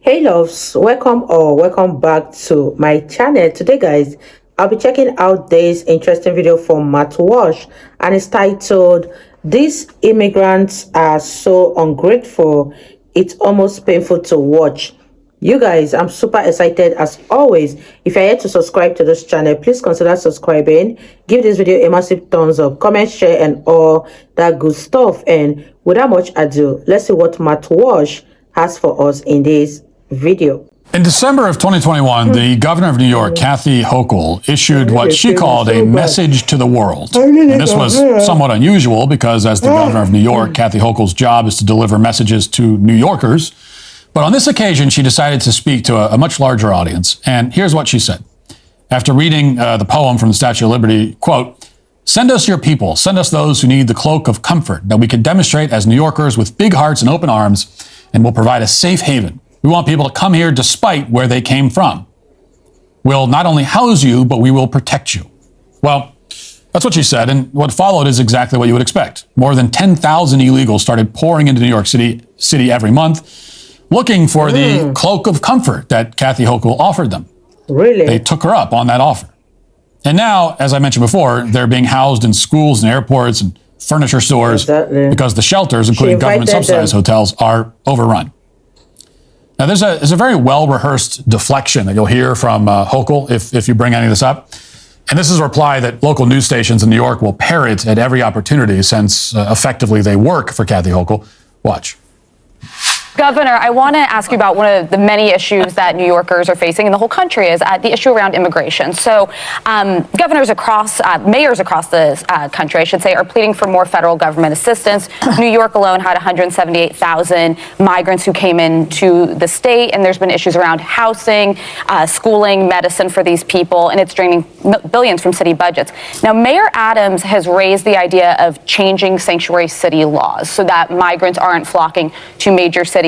Hey loves, welcome or welcome back to my channel. Today guys, I'll be checking out this interesting video from Matt Walsh, and it's titled "These Immigrants Are So Ungrateful, It's Almost Painful to Watch." You guys, I'm super excited as always. If you're yet to subscribe to this channel, please consider subscribing. Give this video a massive thumbs up, comment, share, and all that good stuff. And without much ado, let's see what Matt Walsh has for us in this video. In December of 2021, the governor of New York, Kathy Hochul, issued what she called a message to the world. And this was somewhat unusual because as the governor of New York, Kathy Hochul's job is to deliver messages to New Yorkers. But on this occasion, she decided to speak to a much larger audience. And here's what she said. After reading the poem from the Statue of Liberty, quote, "Send us your people, send us those who need the cloak of comfort that we can demonstrate as New Yorkers with big hearts and open arms, and will provide a safe haven. We want people to come here despite where they came from. We'll not only house you, but we will protect you." Well, that's what she said, and what followed is exactly what you would expect. More than 10,000 illegals started pouring into New York City every month, looking for the cloak of comfort that Kathy Hochul offered them. Really? They took her up on that offer. And now, as I mentioned before, they're being housed in schools and airports and furniture stores because the shelters, including government-subsidized hotels, are overrun. Now, there's a very well-rehearsed deflection that you'll hear from Hochul if you bring any of this up. And this is a reply that local news stations in New York will parrot at every opportunity since effectively they work for Kathy Hochul. Watch. Governor, I want to ask you about one of the many issues that New Yorkers are facing and the whole country is the issue around immigration. So mayors across the country, I should say, are pleading for more federal government assistance. New York alone had 178,000 migrants who came into the state, and there's been issues around housing, schooling, medicine for these people, and it's draining billions from city budgets. Now, Mayor Adams has raised the idea of changing sanctuary city laws so that migrants aren't flocking to major cities.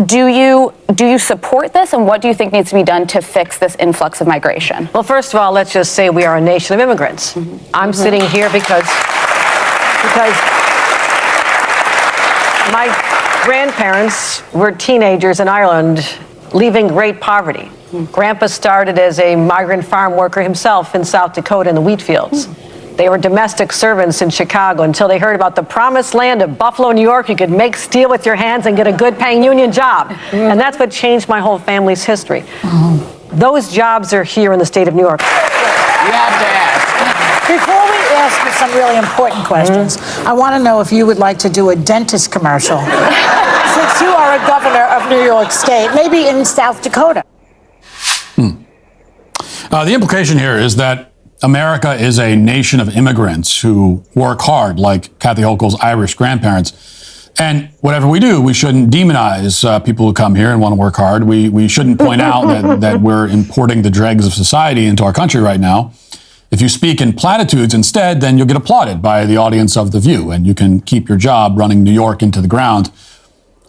Do you support this, and what do you think needs to be done to fix this influx of migration? Well, first of all, let's just say we are a nation of immigrants. I'm sitting here because my grandparents were teenagers in Ireland leaving great poverty. Grandpa started as a migrant farm worker himself in South Dakota in the wheat fields. They were domestic servants in Chicago until they heard about the promised land of Buffalo, New York. You could make steel with your hands and get a good paying union job. And that's what changed my whole family's history. Those jobs are here in the state of New York. You have to ask. Before we ask you some really important questions, I want to know if you would like to do a dentist commercial. Since you are a governor of New York State, maybe in South Dakota. The implication here is that America is a nation of immigrants who work hard, like Kathy Hochul's Irish grandparents. And whatever we do, we shouldn't demonize people who come here and want to work hard. We shouldn't point out that we're importing the dregs of society into our country right now. If you speak in platitudes instead, then you'll get applauded by the audience of The View, and you can keep your job running New York into the ground.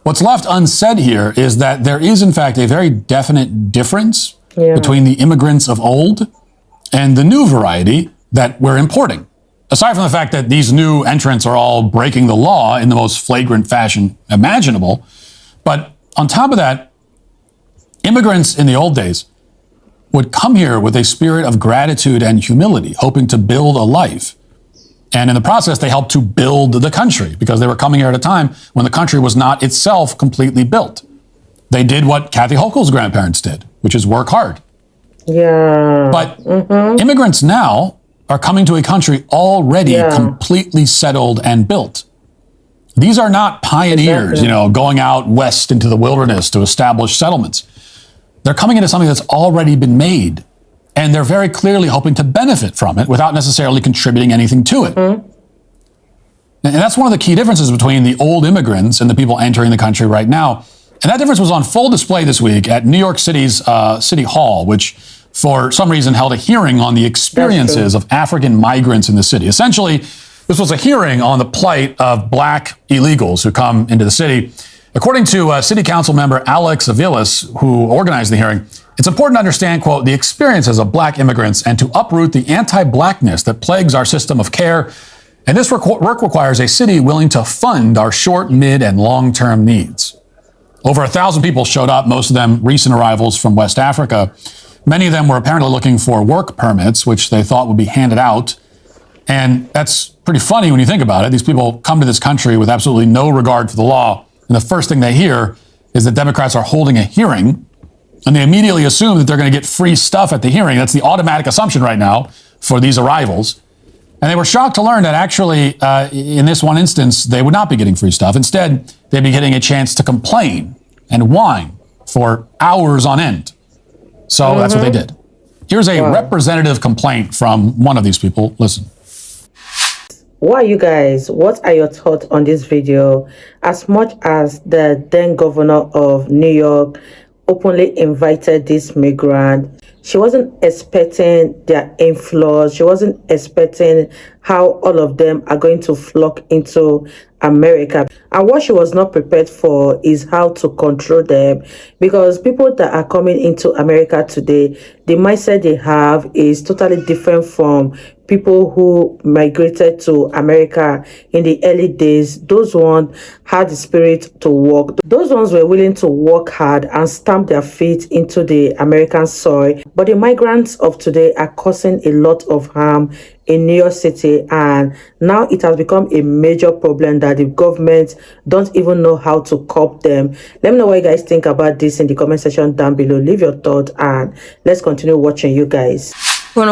What's left unsaid here is that there is, in fact, a very definite difference between the immigrants of old and the new variety that we're importing. Aside from the fact that these new entrants are all breaking the law in the most flagrant fashion imaginable, but on top of that, immigrants in the old days would come here with a spirit of gratitude and humility, hoping to build a life. And in the process, they helped to build the country because they were coming here at a time when the country was not itself completely built. They did what Kathy Hochul's grandparents did, which is work hard. Yeah. But immigrants now are coming to a country already completely settled and built. These are not pioneers, going out west into the wilderness to establish settlements. They're coming into something that's already been made, and they're very clearly hoping to benefit from it without necessarily contributing anything to it. And that's one of the key differences between the old immigrants and the people entering the country right now. And that difference was on full display this week at New York City's City Hall, which for some reason held a hearing on the experiences of African migrants in the city. Essentially, this was a hearing on the plight of black illegals who come into the city. According to City Council member Alex Aviles, who organized the hearing, it's important to understand, quote, the experiences of black immigrants and to uproot the anti-blackness that plagues our system of care. And this work requires a city willing to fund our short, mid, and long-term needs. Over 1,000 people showed up, most of them recent arrivals from West Africa. Many of them were apparently looking for work permits, which they thought would be handed out. And that's pretty funny when you think about it. These people come to this country with absolutely no regard for the law. And the first thing they hear is that Democrats are holding a hearing. And they immediately assume that they're going to get free stuff at the hearing. That's the automatic assumption right now for these arrivals. And they were shocked to learn that actually, in this one instance, they would not be getting free stuff. Instead, they'd be getting a chance to complain and whine for hours on end. So that's what they did. Here's a representative complaint from one of these people. Listen. What are your thoughts on this video? As much as the then governor of New York openly invited this migrant, she wasn't expecting their inflows. She wasn't expecting how all of them are going to flock into America. And what she was not prepared for is how to control them, because people that are coming into America today, the mindset they have is totally different from people who migrated to America in the early days. Those ones had the spirit to work. Those ones were willing to work hard and stamp their feet into the American soil. But the migrants of today are causing a lot of harm in New York City, and now it has become a major problem that the government don't even know how to cope them. Let me know what you guys think about this in the comment section down below. Leave your thoughts and let's continue watching, you guys. But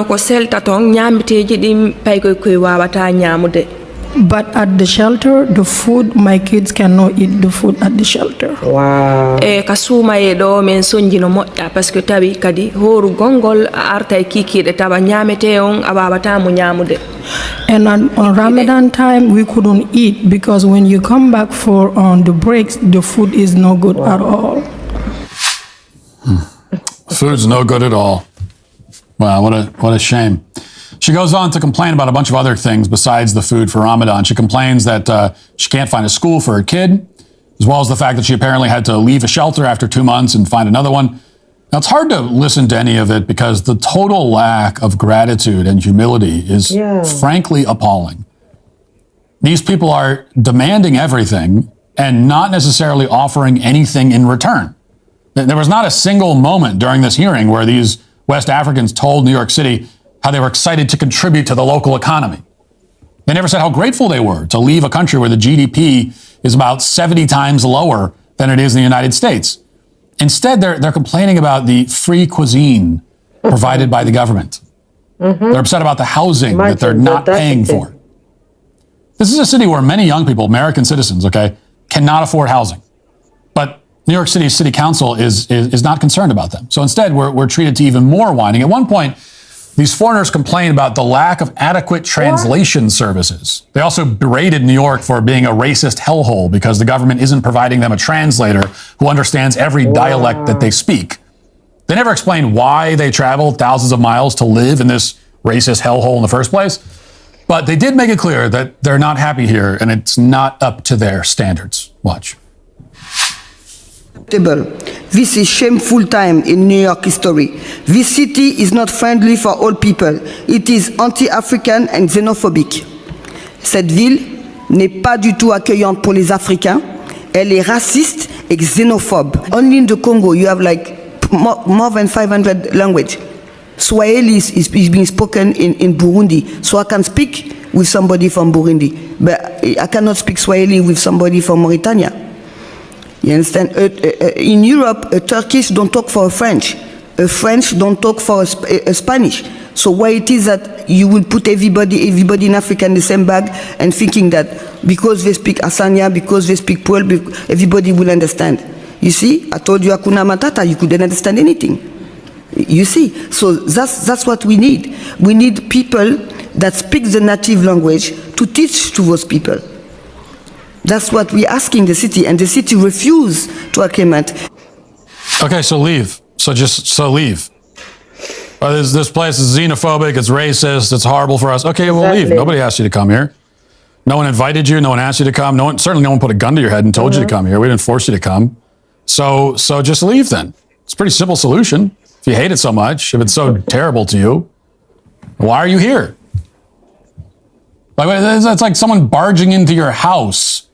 at the shelter, the food, my kids cannot eat the food at the shelter. Wow. Kasuma edo men sonji no moƴƴa parce que tawi kadi horu gongol arta e kikiɗe tawa ñamete on a wawata mo ñamude. And on Ramadan time, we couldn't eat because when you come back for the breaks, the food is no good at all. Food's no good at all. Wow, what a shame. She goes on to complain about a bunch of other things besides the food for Ramadan. She complains that she can't find a school for her kid, as well as the fact that she apparently had to leave a shelter after 2 months and find another one. Now, it's hard to listen to any of it because the total lack of gratitude and humility is frankly appalling. These people are demanding everything and not necessarily offering anything in return. There was not a single moment during this hearing where these West Africans told New York City how they were excited to contribute to the local economy. They never said how grateful they were to leave a country where the GDP is about 70 times lower than it is in the United States. Instead, they're complaining about the free cuisine provided by the government. They're upset about the housing that they're not paying for. This is a city where many young people, American citizens, cannot afford housing. But New York City City Council is not concerned about them. So instead, we're treated to even more whining. At one point, these foreigners complained about the lack of adequate translation services. They also berated New York for being a racist hellhole because the government isn't providing them a translator who understands every dialect that they speak. They never explained why they traveled thousands of miles to live in this racist hellhole in the first place. But they did make it clear that they're not happy here and it's not up to their standards. Watch. This is shameful time in New York history. This city is not friendly for all people. It is anti-African and xénophobique. Cette ville n'est pas du tout accueillante pour les Africains. Elle est raciste et xénophobe. Only in the Congo you have like more than 500 languages. Swahili is being spoken in Burundi, so I can speak with somebody from Burundi, but I cannot speak Swahili with somebody from Mauritania. You understand? In Europe, a Turkish don't talk for a French don't talk for a Spanish. So why it is that you will put everybody in Africa in the same bag and thinking that because they speak Asanya, because they speak Peul, everybody will understand. You see, I told you Hakuna Matata, you couldn't understand anything. You see, so that's what we need. We need people that speak the native language to teach to those people. That's what we're asking the city, and the city refused to acclimate. Okay, so leave. So leave. This place is xenophobic, it's racist, it's horrible for us. Okay, well, leave. Nobody asked you to come here. No one invited you, no one asked you to come. Certainly no one put a gun to your head and told you to come here. We didn't force you to come. So just leave then. It's a pretty simple solution. If you hate it so much, if it's so terrible to you, why are you here? It's like someone barging into your house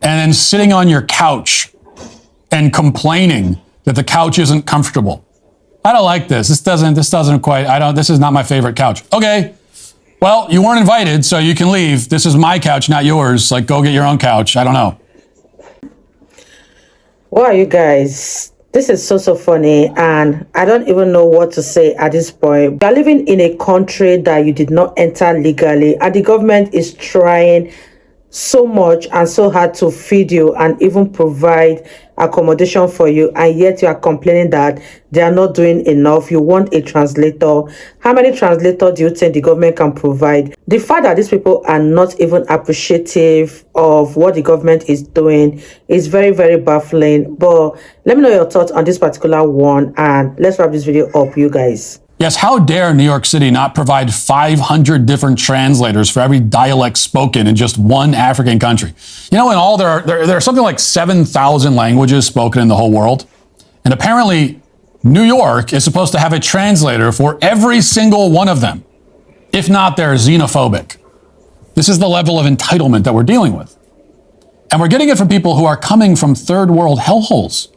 and then sitting on your couch and complaining that the couch isn't comfortable. I don't like this. This doesn't quite, this is not my favorite couch. Okay. Well, you weren't invited, so you can leave. This is my couch, not yours. Like, go get your own couch. I don't know. Wow, you guys. This is so funny, and I don't even know what to say at this point. You're living in a country that you did not enter legally, and the government is trying so much and so hard to feed you and even provide accommodation for you, and yet you are complaining that they are not doing enough. You want a translator. How many translators do you think the government can provide? The fact that these people are not even appreciative of what the government is doing is very, very baffling. But let me know your thoughts on this particular one, and let's wrap this video up, you guys. Yes, how dare New York City not provide 500 different translators for every dialect spoken in just one African country? You know, in all there are something like 7,000 languages spoken in the whole world. And apparently, New York is supposed to have a translator for every single one of them. If not, they're xenophobic. This is the level of entitlement that we're dealing with. And we're getting it from people who are coming from third world hellholes.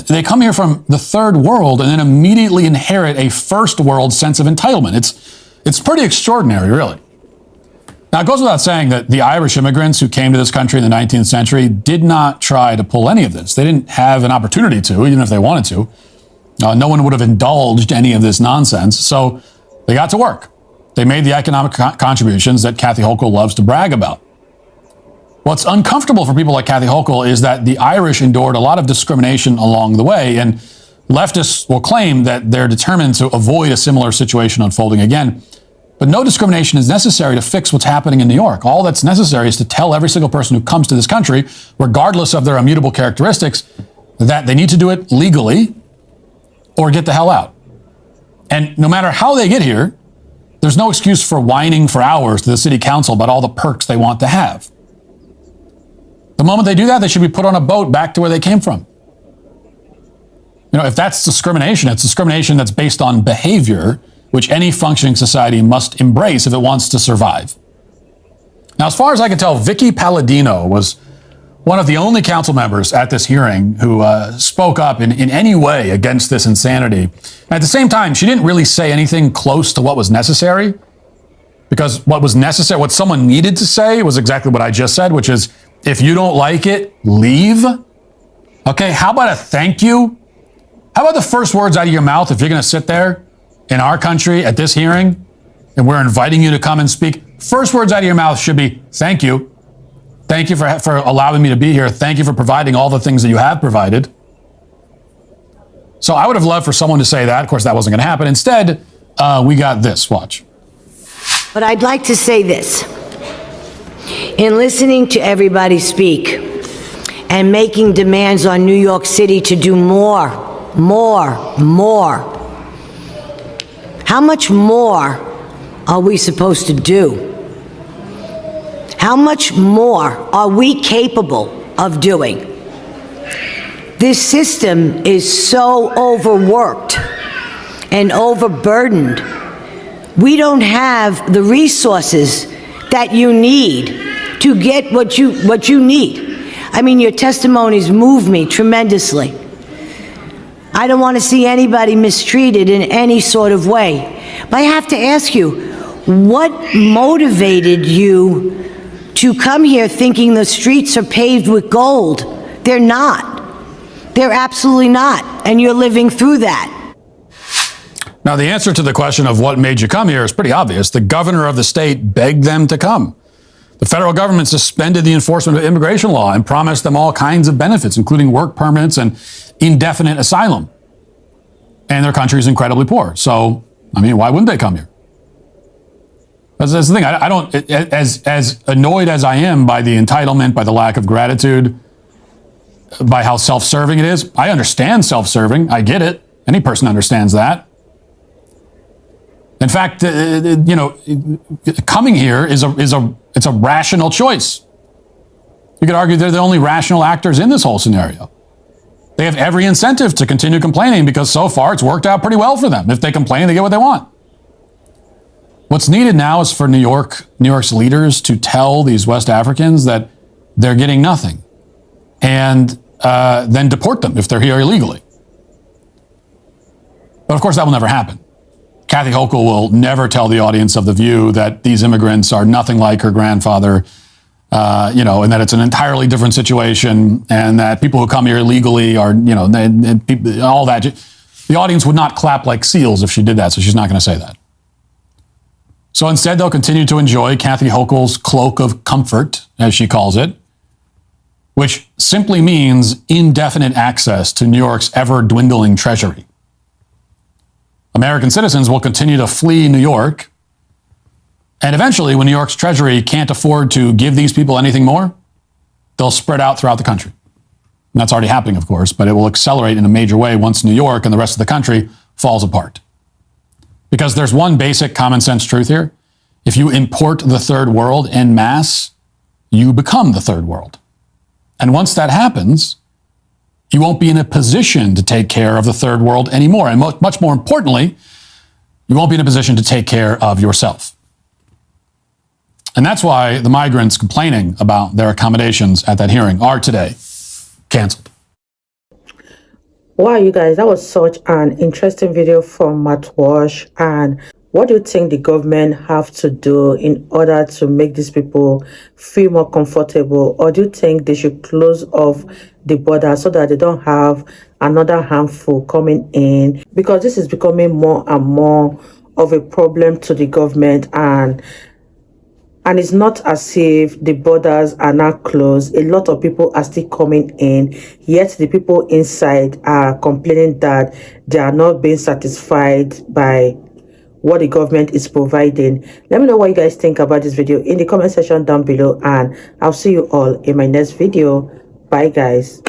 They come here from the third world and then immediately inherit a first world sense of entitlement. It's pretty extraordinary, really. Now, it goes without saying that the Irish immigrants who came to this country in the 19th century did not try to pull any of this. They didn't have an opportunity to, even if they wanted to. No one would have indulged any of this nonsense. So they got to work. They made the economic contributions that Kathy Hochul loves to brag about. What's uncomfortable for people like Kathy Hochul is that the Irish endured a lot of discrimination along the way, and leftists will claim that they're determined to avoid a similar situation unfolding again. But no discrimination is necessary to fix what's happening in New York. All that's necessary is to tell every single person who comes to this country, regardless of their immutable characteristics, that they need to do it legally or get the hell out. And no matter how they get here, there's no excuse for whining for hours to the city council about all the perks they want to have. The moment they do that, they should be put on a boat back to where they came from. You know, if that's discrimination, it's discrimination that's based on behavior, which any functioning society must embrace if it wants to survive. Now, as far as I can tell, Vicky Palladino was one of the only council members at this hearing who spoke up in any way against this insanity. And at the same time, she didn't really say anything close to what was necessary, because what was necessary, what someone needed to say was exactly what I just said, which is, if you don't like it, leave. Okay, how about a thank you? How about the first words out of your mouth if you're going to sit there in our country at this hearing and we're inviting you to come and speak? First words out of your mouth should be, thank you. Thank you for allowing me to be here. Thank you for providing all the things that you have provided. So I would have loved for someone to say that. Of course, that wasn't going to happen. Instead, we got this. Watch. But I'd like to say this. In listening to everybody speak and making demands on New York City to do more, how much more are we supposed to do? How much more are we capable of doing? This system is so overworked and overburdened. We don't have the resources that you need to get what you need. I mean, your testimonies move me tremendously. I don't want to see anybody mistreated in any sort of way. But I have to ask you, what motivated you to come here thinking the streets are paved with gold? They're not. They're absolutely not. And you're living through that. Now, the answer to the question of what made you come here is pretty obvious. The governor of the state begged them to come. The federal government suspended the enforcement of immigration law and promised them all kinds of benefits, including work permits and indefinite asylum. And their country is incredibly poor. So, I mean, why wouldn't they come here? That's the thing. I don't, as annoyed as I am by the entitlement, by the lack of gratitude, by how self-serving it is, I understand self-serving. I get it. Any person understands that. In fact, coming here is a rational choice. You could argue they're the only rational actors in this whole scenario. They have every incentive to continue complaining because so far it's worked out pretty well for them. If they complain, they get what they want. What's needed now is for New York's leaders to tell these West Africans that they're getting nothing. And then deport them if they're here illegally. But of course, that will never happen. Kathy Hochul will never tell the audience of The View that these immigrants are nothing like her grandfather, and that it's an entirely different situation, and that people who come here illegally are, all that. The audience would not clap like seals if she did that, so she's not going to say that. So instead, they'll continue to enjoy Kathy Hochul's cloak of comfort, as she calls it, which simply means indefinite access to New York's ever-dwindling treasury. American citizens will continue to flee New York, and eventually, when New York's treasury can't afford to give these people anything more, they'll spread out throughout the country. And that's already happening, of course, but it will accelerate in a major way once New York and the rest of the country falls apart. Because there's one basic common sense truth here. If you import the third world en masse, you become the third world. And once that happens, you won't be in a position to take care of the third world anymore. And much more importantly, you won't be in a position to take care of yourself. And that's why the migrants complaining about their accommodations at that hearing are today canceled. Wow, you guys, that was such an interesting video from Matt Walsh. And what do you think the government have to do in order to make these people feel more comfortable? Or do you think they should close off the border so that they don't have another handful coming in? Because this is becoming more and more of a problem to the government, and it's not as if the borders are not closed. A lot of people are still coming in, yet the people inside are complaining that they are not being satisfied by what the government is providing. Let me know what you guys think about this video in the comment section down below, and I'll see you all in my next video. Bye, guys.